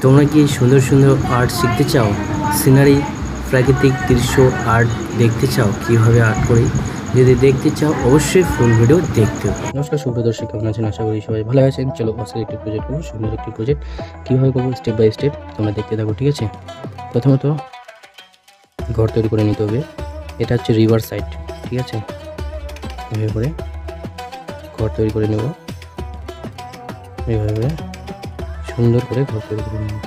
তোমরা কি সুন্দর সুন্দর আর্ট শিখতে চাও, সিনারি, প্রাকৃতিক দৃশ্য আর্ট দেখতে চাও কীভাবে আর্ট করি? যদি দেখতে চাও অবশ্যই ফুল ভিডিও দেখতে হবে। নমস্কার সুপ্রিয় দর্শক, কেমন আছেন? আশা করি সবাই ভালো আছেন। চলো আজকে একটি প্রজেক্ট করবো, সুন্দর একটি প্রজেক্ট কীভাবে করবো স্টেপ বাই স্টেপ তোমরা দেখতে থাকো, ঠিক আছে? প্রথমত ঘর তৈরি করে নিতে হবে। এটা হচ্ছে রিভার সাইড, ঠিক আছে? এভাবে করে ঘর তৈরি করে নেব, এভাবে সুন্দর করে ঘর তৈরি করে নেব।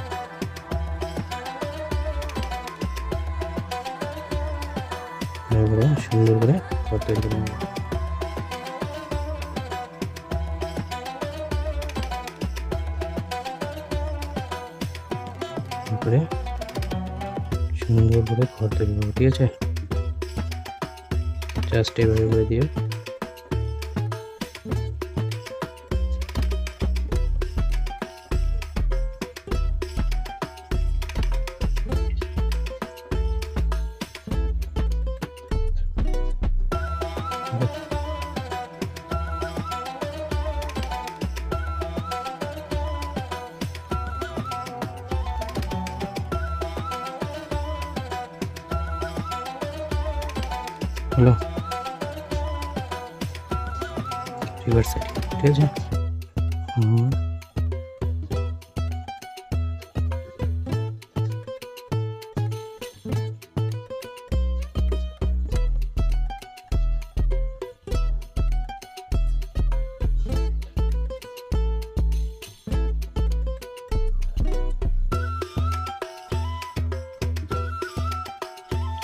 সুন্দর করে ঘর তৈরি করে নেব। তারপরে সুন্দর করে ঘর তৈরি করবো, ঠিক আছে? জাস্ট এভাবে করে দিয়ে হলো রিভার সাইড, ঠিক আছে?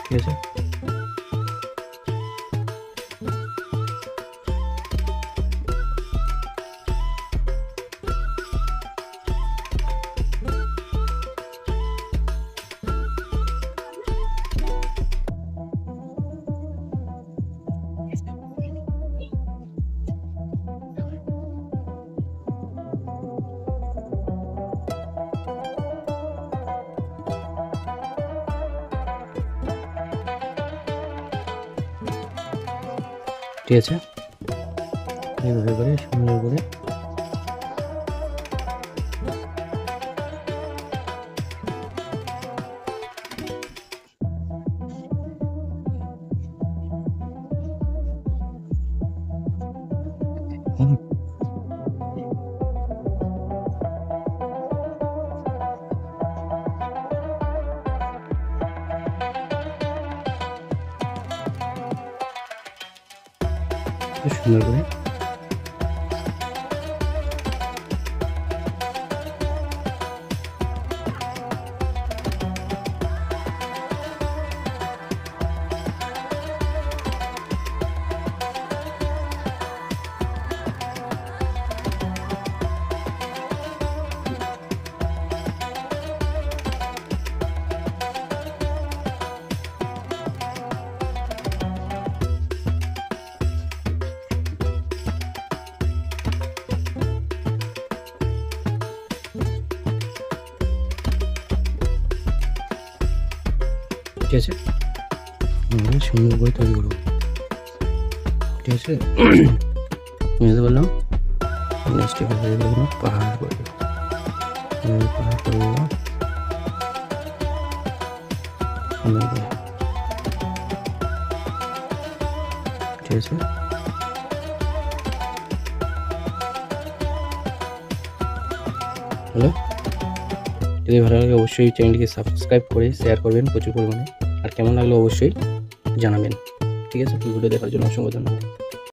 ঠিক আছে, ঠিক আছে। এইভাবে করে সুন্দর করে সুন্দর করে ঠিক আছে, সুন্দর করে তৈরি করবো, ঠিক আছে? বুঝতে পারলাম। নেক্সট এভাবে করবো, পাহাড় করবো, পাহাড় করবো, ঠিক আছে? হ্যালো, যদি ভালো লাগে অবশ্যই চ্যানেলটিকে সাবস্ক্রাইব করে শেয়ার করবেন প্রচুর পরিমাণে, আর কেমন লাগলো অবশ্যই জানাবেন, ঠিক আছে? ভিডিও দেখার জন্য অসংখ্য ধন্যবাদ।